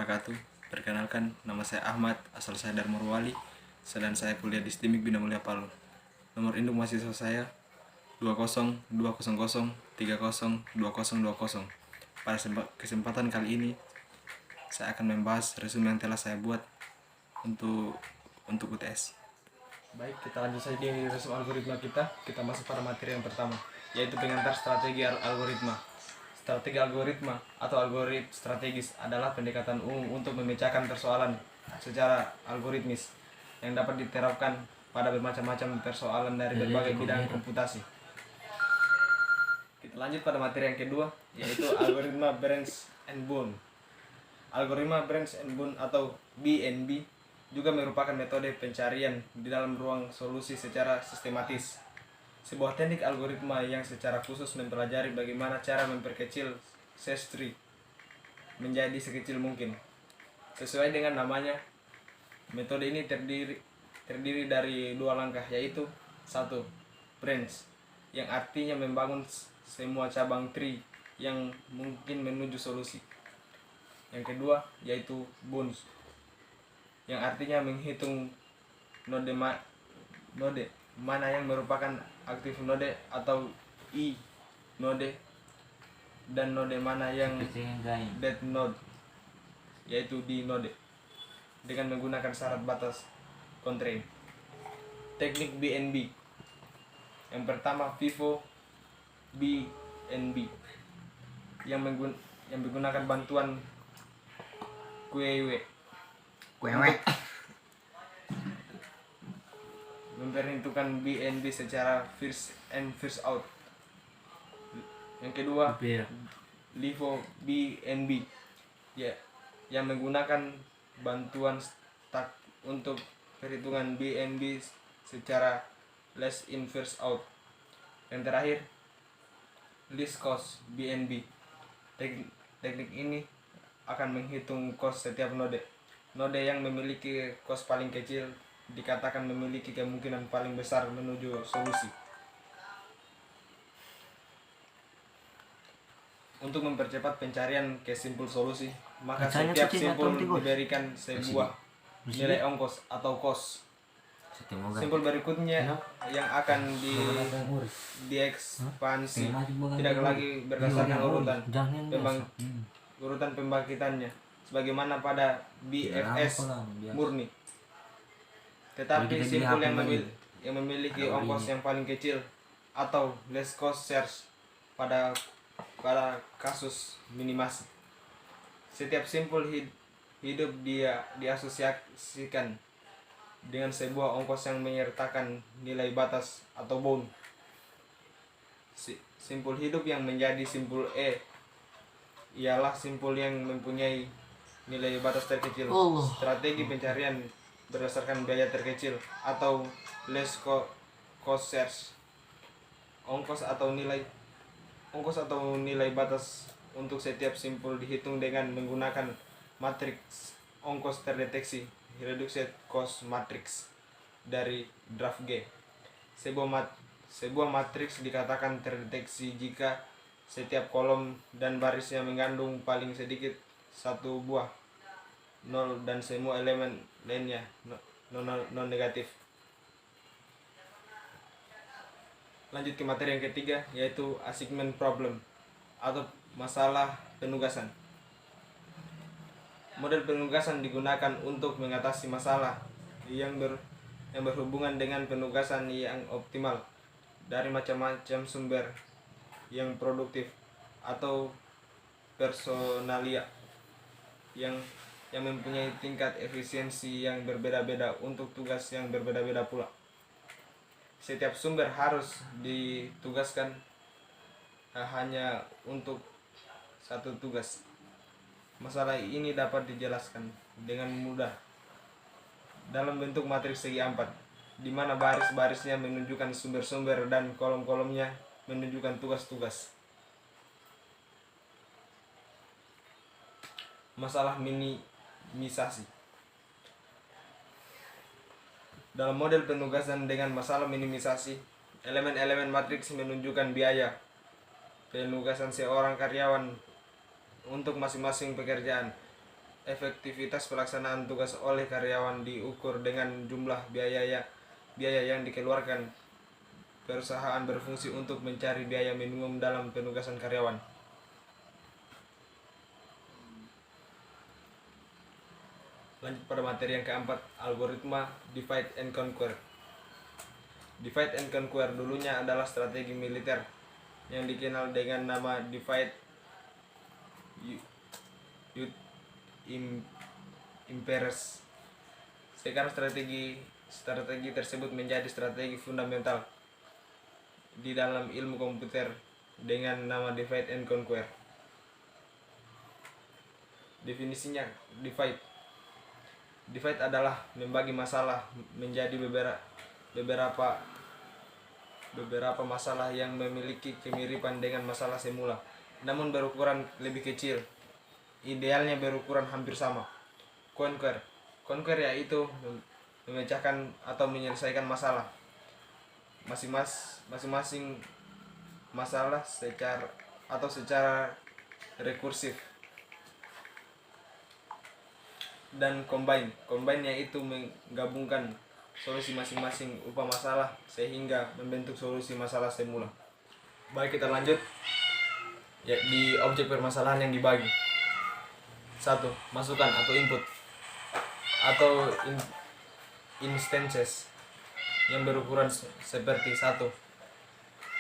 wabarakatuh. Perkenalkan, nama saya Ahmad, asal saya dari Morowali, sedang saya kuliah di STIMIK Bina Mulia Palu. Nomor induk mahasiswa saya 2020302020. Pada kesempatan kali ini, saya akan membahas resume yang telah saya buat untuk UTS. Baik, kita lanjut saja di resume algoritma kita. Kita masuk pada materi yang pertama, yaitu pengantar strategi algoritma. Strategi algoritma atau algoritma strategis adalah pendekatan umum untuk memecahkan persoalan secara algoritmis yang dapat diterapkan pada bermacam-macam persoalan dari berbagai bidang komputasi. Kita lanjut pada materi yang kedua, yaitu algoritma Branch and Bound. Algoritma Branch and Bound atau BNB juga merupakan metode pencarian di dalam ruang solusi secara sistematis. Sebuah teknik algoritma yang secara khusus mempelajari bagaimana cara memperkecil search tree menjadi sekecil mungkin. Sesuai dengan namanya, metode ini terdiri dari dua langkah, yaitu satu, branch, yang artinya membangun semua cabang tree yang mungkin menuju solusi. Yang kedua, yaitu bounds, yang artinya menghitung node mana yang merupakan aktif node atau i node, dan node mana yang dead node, yaitu di node, dengan menggunakan syarat batas constraint. Teknik BNB. Yang pertama, Vivo BNB yang menggunakan bantuan QEW memperhitungkan BNB secara first in first out. Yang kedua, Livo BNB yang menggunakan bantuan stack untuk perhitungan BNB secara last in first out. Yang terakhir, least cost BNB. Teknik ini akan menghitung cost setiap node. Node yang memiliki cost paling kecil dikatakan memiliki kemungkinan paling besar menuju solusi. Untuk mempercepat pencarian ke simpul solusi, maka setiap simpul diberikan sebuah nilai ongkos atau cost. Simpul berikutnya yang akan diekspansi tidak lagi berdasarkan urutan pembangkitannya sebagaimana pada BFS murni, tetapi simpul yang memiliki ongkos yang paling kecil atau less cost search pada kasus minimasi. Setiap simpul hidup diasosiasikan dengan sebuah ongkos yang menyertakan nilai batas atau bound. Simpul hidup yang menjadi simpul E ialah simpul yang mempunyai nilai batas terkecil. Strategi pencarian berdasarkan biaya terkecil atau less cost search. Ongkos atau nilai batas untuk setiap simpul dihitung dengan menggunakan matriks ongkos terdeteksi reduced cost matrix dari draft G. Sebuah matriks dikatakan terdeteksi jika setiap kolom dan barisnya mengandung paling sedikit satu buah nol dan semua elemen lainnya non negatif. Lanjut ke materi yang ketiga, yaitu assignment problem atau masalah penugasan. Model penugasan digunakan untuk mengatasi masalah yang berhubungan dengan penugasan yang optimal dari macam-macam sumber yang produktif atau personalia yang mempunyai tingkat efisiensi yang berbeda-beda untuk tugas yang berbeda-beda pula. Setiap sumber harus ditugaskan hanya untuk satu tugas. Masalah ini dapat dijelaskan dengan mudah dalam bentuk matriks segi empat, di mana baris-barisnya menunjukkan sumber-sumber dan kolom-kolomnya menunjukkan tugas-tugas. Masalah minimisasi. Dalam model penugasan dengan masalah minimisasi, elemen-elemen matriks menunjukkan biaya penugasan seorang karyawan untuk masing-masing pekerjaan. efektivitas pelaksanaan tugas oleh karyawan diukur dengan jumlah biaya yang dikeluarkan perusahaan berfungsi untuk mencari biaya minimum dalam penugasan karyawan. Lanjut pada materi yang keempat, algoritma divide and conquer. Divide and conquer dulunya adalah strategi militer yang dikenal dengan nama divide imperes. Sekarang strategi tersebut menjadi strategi fundamental di dalam ilmu komputer dengan nama divide and conquer. Definisinya, divide adalah membagi masalah menjadi beberapa masalah yang memiliki kemiripan dengan masalah semula, namun berukuran lebih kecil. Idealnya berukuran hampir sama. Conquer yaitu memecahkan atau menyelesaikan masalah masing-masing masalah secara rekursif. Dan combine yaitu menggabungkan solusi masing-masing upah masalah sehingga membentuk solusi masalah semula. Baik, kita lanjut ya, di objek permasalahan yang dibagi. 1. Masukan atau input atau instances yang berukuran seperti 1.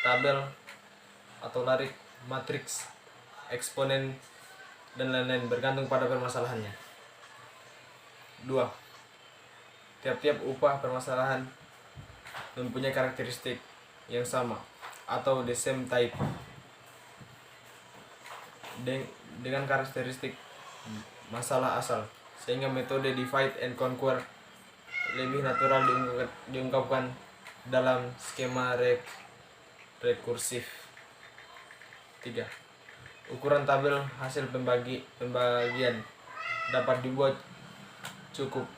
Tabel atau larik, matriks, eksponen, dan lain-lain bergantung pada permasalahannya. 2. Tiap-tiap upah permasalahan mempunyai karakteristik yang sama atau the same type dengan karakteristik masalah asal, sehingga metode divide and conquer lebih natural diungkapkan dalam skema rekursif. 3. Ukuran tabel hasil pembagian dapat dibuat cukup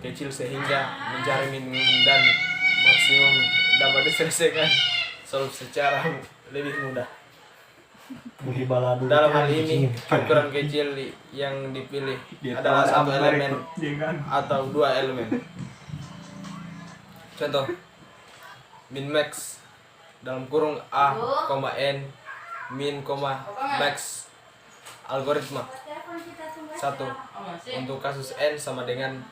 kecil sehingga mencari minimum dan maksimum dapat diselesaikan secara lebih mudah. Dalam hal ini, ukuran kecil yang dipilih adalah satu elemen atau dua elemen. Contoh, min max dalam kurung a, n, min, max. Algoritma 1. Untuk kasus n sama dengan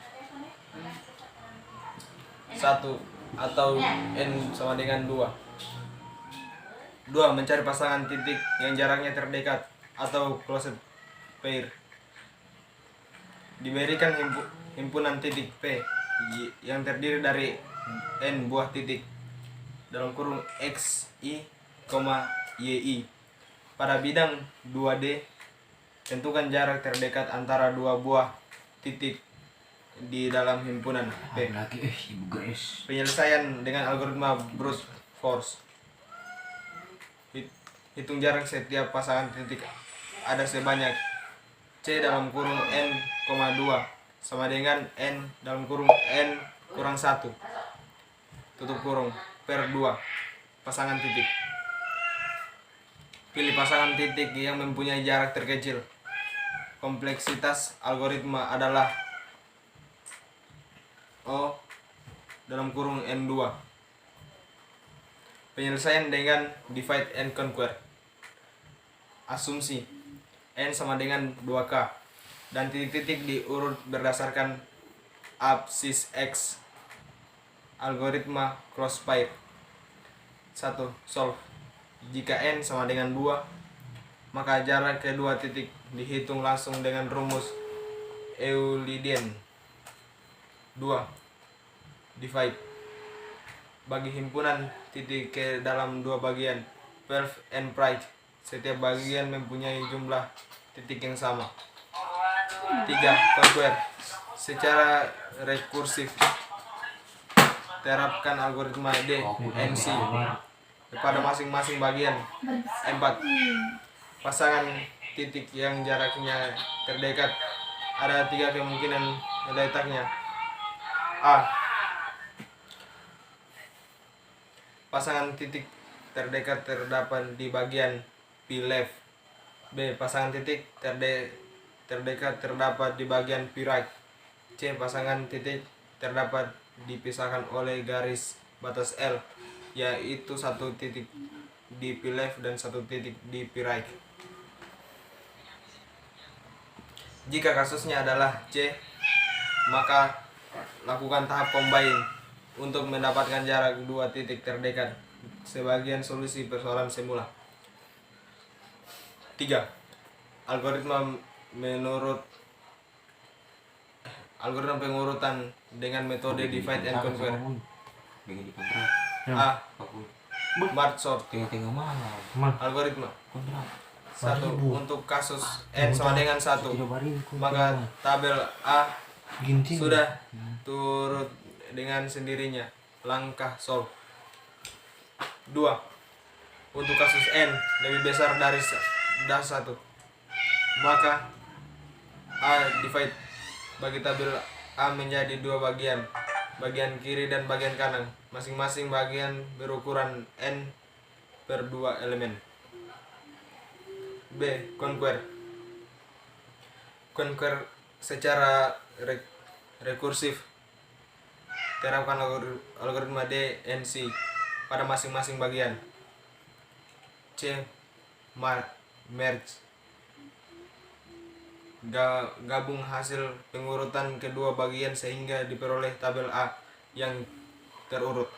1 atau n sama dengan 2. 2. Mencari pasangan titik yang jaraknya terdekat atau closed pair. Diberikan himpunan titik P yang terdiri dari n buah titik dalam kurung x, y, y. Pada bidang 2D, tentukan jarak terdekat antara dua buah titik di dalam himpunan P. Penyelesaian dengan algoritma brute force. Hitung jarak setiap pasangan titik ada sebanyak C dalam kurung n, 2 sama dengan n dalam kurung n kurang 1 tutup kurung per 2 pasangan titik. Pilih pasangan titik yang mempunyai jarak terkecil. Kompleksitas algoritma adalah O dalam kurung n2. Penyelesaian dengan divide and conquer. Asumsi n sama dengan 2k dan titik-titik diurut berdasarkan absis x. Algoritma crossfire. 1. Solve. Jika n sama dengan 2, maka jarak kedua titik dihitung langsung dengan rumus Euclidean. 2. Divide. Bagi himpunan titik ke dalam dua bagian, 12 and pride. Setiap bagian mempunyai jumlah titik yang sama. 3. Conquer. Secara rekursif, terapkan algoritma DNC pada masing-masing bagian. 4. Pasangan titik yang jaraknya terdekat. Ada 3 kemungkinan letaknya. A. Pasangan titik terdekat terdapat di bagian P left. B. Pasangan titik terdekat terdapat di bagian P right. C. Pasangan titik terdapat dipisahkan oleh garis batas L, yaitu satu titik di P left dan satu titik di P right. Jika kasusnya adalah C, maka lakukan tahap combine untuk mendapatkan jarak dua titik terdekat sebagian solusi persoalan semula. 3. Algoritma pengurutan dengan metode divide and conquer. A. Merge sort. Algoritma 1. Untuk kasus n sama dengan 1, maka tabel A sudah turut dengan sendirinya. Langkah solve. 2. Untuk kasus n lebih besar dari 1, maka A divide bagi tabel A menjadi dua bagian kiri dan bagian kanan, masing-masing bagian berukuran n per 2 elemen. B. Conquer secara rekursif. Terapkan algoritma DNC pada masing-masing bagian. C. Merge. Gabung hasil pengurutan kedua bagian sehingga diperoleh tabel A yang terurut.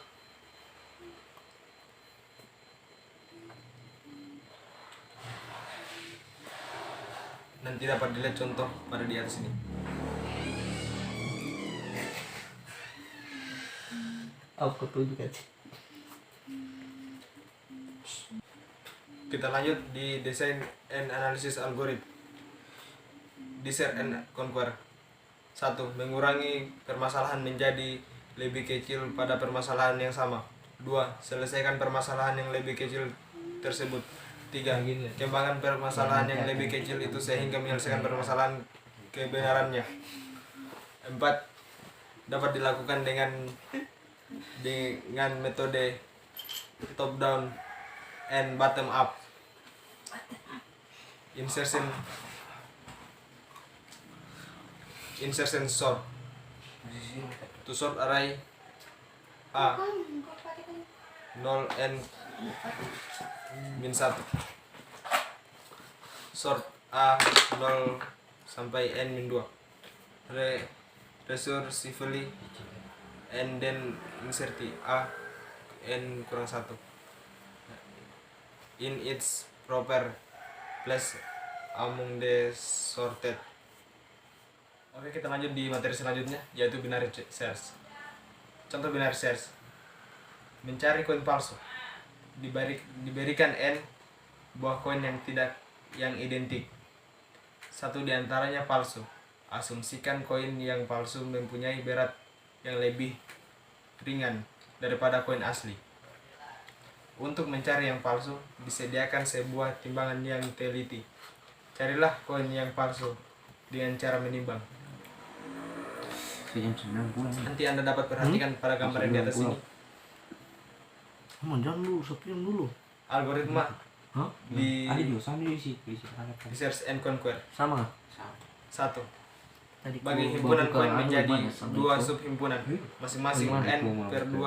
Nanti dapat dilihat contoh pada di atas ini. Aku tunjuk aja. Kita lanjut di design and analysis algorithm. Divide and conquer. 1. Mengurangi permasalahan menjadi lebih kecil pada permasalahan yang sama. 2. Selesaikan permasalahan yang lebih kecil tersebut. 3. Kembangkan permasalahan yang lebih kecil itu sehingga menyelesaikan permasalahan kebenarannya. 4. Dapat dilakukan dengan metode top down and bottom up. Insertion sort. To sort array A 0 n min 1. Sort A 0 sampai n min 2. Recursively and then insert A n kurang 1 in its proper place among the sorted. Oke, kita lanjut di materi selanjutnya, yaitu binary search. Contoh binary search. Mencari koin palsu. Diberikan n buah koin yang identik. Satu di antaranya palsu. Asumsikan koin yang palsu mempunyai berat yang lebih ringan daripada koin asli. Untuk mencari yang palsu, disediakan sebuah timbangan yang teliti. Carilah koin yang palsu dengan cara menimbang. Nanti Anda dapat perhatikan pada gambar yang di atas ini. Jangan dulu, sepion dulu. Algoritma di Ada juga sama di search and conquer. sama. 1. Tadi Bagi himpunan koin menjadi dua subhimpunan, masing-masing n per 2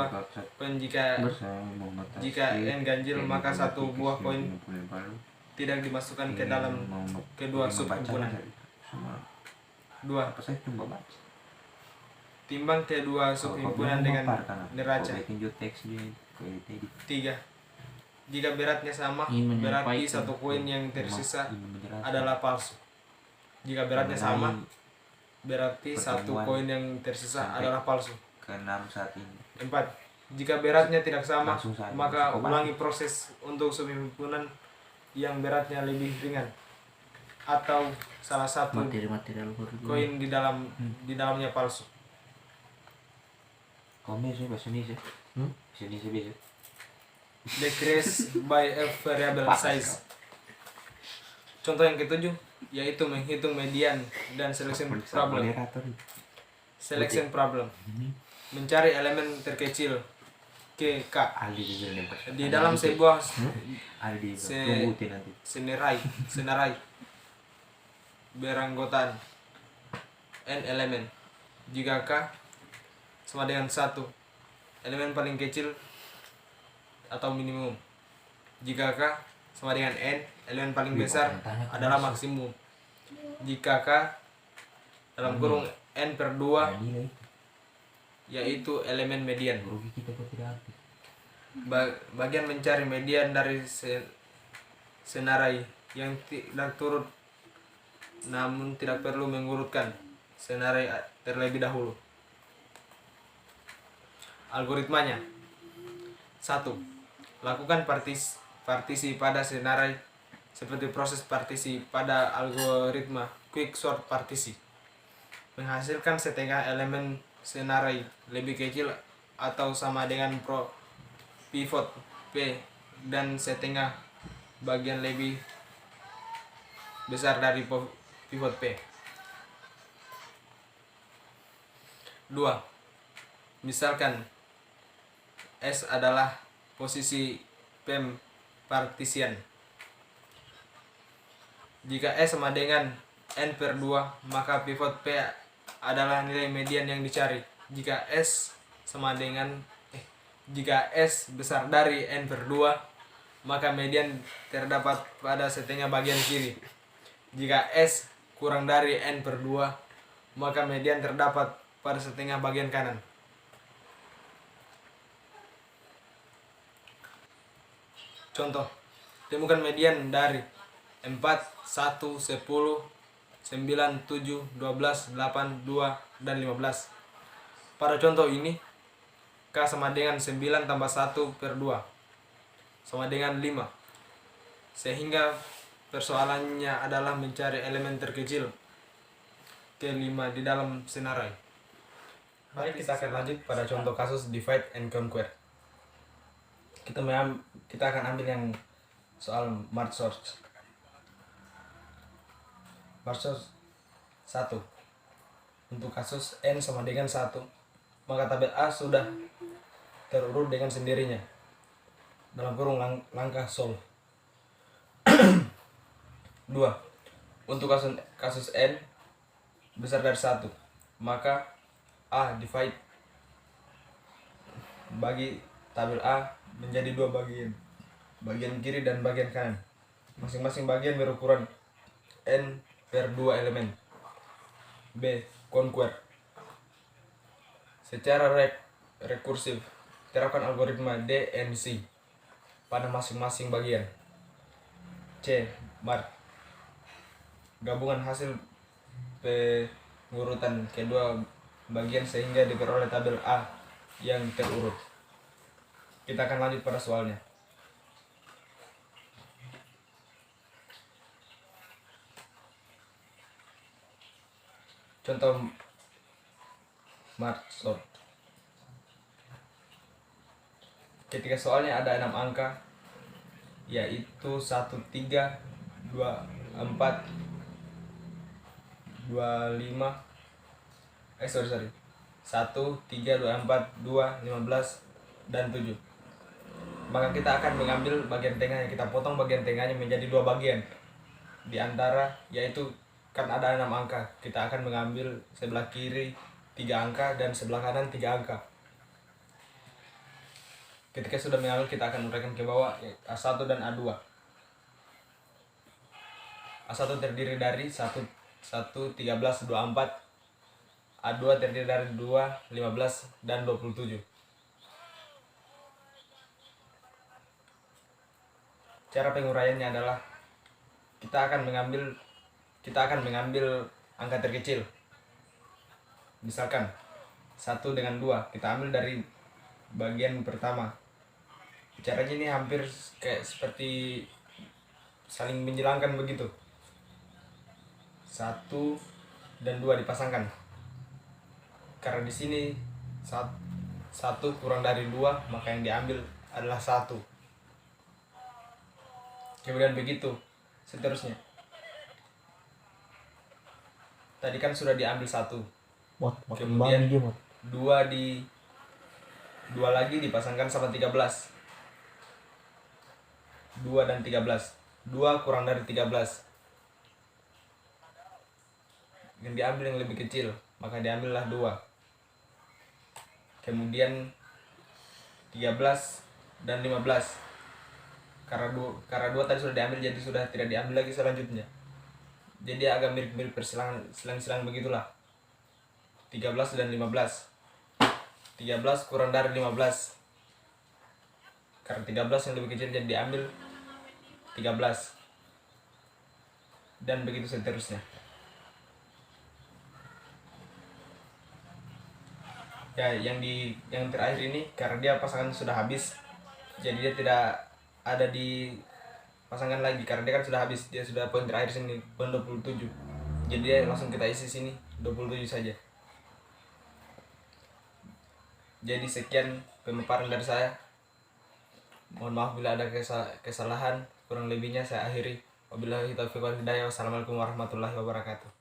koin. Jika n ganjil, maka satu buah koin tidak dimasukkan ke dalam kedua subhimpunan. 2. Timbang kedua subhimpunan dengan neraca. 3. Jika beratnya sama, berarti satu koin yang tersisa adalah palsu. Jika beratnya sama, berarti satu koin yang tersisa adalah palsu. 4. Jika beratnya tidak sama, maka ulangi proses untuk subhimpunan yang beratnya lebih ringan atau salah satu Materi algoritma. koin di dalamnya palsu. Kamu sih bahasa Indonesia. Bahasa Indonesia biasa. Decrease by a variable size. Contoh yang ketujuh yaitu menghitung median dan selection problem. Mencari elemen terkecil ke K. Aldi juga nih pas. Di dalam sebuah Aldi Se- tunggu nanti. senarai beranggotaan n elemen. Jika K sama dengan 1, elemen paling kecil atau minimum. Jika K sama dengan n, elemen paling besar adalah maksimum. Jika K dalam kurung n per 2 Aldi lagi. yaitu elemen median. Rugi kita kok tidak aktif. Bagian mencari median dari senarai yang tidak turut, namun tidak perlu mengurutkan senarai terlebih dahulu. Algoritmanya: 1. Lakukan partisi pada senarai seperti proses partisi pada algoritma quicksort partisi. Menghasilkan setengah elemen senarai lebih kecil atau sama dengan pivot P dan setengah bagian lebih besar dari pivot P. 2. Misalkan S adalah posisi PEM partisian. Jika S sama dengan N per 2, maka pivot P adalah nilai median yang dicari. Jika S besar dari N per 2, maka median terdapat pada setengah bagian kiri. Jika S kurang dari N per 2, maka median terdapat pada setengah bagian kanan. Contoh, temukan median dari 4, 1, 10, 9, 7, 12, 8, 2, dan 15. Pada contoh ini, K sama dengan 9 tambah 1 per 2 sama dengan 5. Sehingga persoalannya adalah mencari elemen terkecil ke-5 di dalam senarai. Mari kita akan lanjut pada contoh kasus divide and conquer. Kita akan ambil yang soal merge sort. Merge sort 1. Untuk kasus n sama dengan 1, maka tabel A sudah terurut dengan sendirinya dalam kurung langkah solve. 2. Untuk kasus n besar dari 1, maka A divide bagi tabel A menjadi 2 bagian kiri dan bagian kanan. Masing-masing bagian berukuran n per 2 elemen. B. Conquer. Secara rekursif, terapkan algoritma DNC pada masing-masing bagian. C. Merge. Gabungan hasil pengurutan kedua bagian sehingga diperoleh tabel A yang terurut. Kita akan lanjut pada soalnya. Contoh merge sort. Ketika soalnya ada 6 angka, yaitu 1, 3, 2, 4, 2, 5, 1, 3, 2, 4, 2, 15, dan 7. Maka kita akan mengambil bagian tengahnya, kita potong bagian tengahnya menjadi 2 bagian. Di antara, yaitu kan ada 6 angka, kita akan mengambil sebelah kiri 3 angka dan sebelah kanan 3 angka. Ketika sudah mengambil, kita akan uraikan ke bawah A1 dan A2. A1 terdiri dari 1, 13, 24. A2 terdiri dari 2, 15, dan 27. Cara penguraiannya adalah kita akan mengambil angka terkecil. Misalkan 1 dengan 2, kita ambil dari bagian pertama. Caranya ini hampir kayak seperti saling menjelangkan begitu. 1 dan 2 dipasangkan. Karena di sini 1 kurang dari 2, maka yang diambil adalah 1. Kemudian begitu seterusnya. Tadi kan sudah diambil 1. Kemudian 2 2 lagi dipasangkan sama 13. 2 dan 13. 2 kurang dari 13. Yang diambil yang lebih kecil, maka diambillah 2. Kemudian 13 dan 15. Karena 2 tadi sudah diambil, jadi sudah tidak diambil lagi selanjutnya. Jadi agak mirip-mirip perselang-selang begitulah. 13 dan 15. 13 kurang dari 15. Karena 13 yang lebih kecil, jadi diambil 13. Dan begitu seterusnya. Ya, yang terakhir ini karena dia pasangan sudah habis, jadi dia tidak ada di pasangan lagi karena dia kan sudah habis, dia sudah poin terakhir sini, poin 27. Jadi dia langsung kita isi sini 27 saja. Jadi sekian pemaparan dari saya. Mohon maaf bila ada kesalahan, kurang lebihnya saya akhiri. Wabillahi taufiq wal hidayah. Wassalamualaikum warahmatullahi wabarakatuh.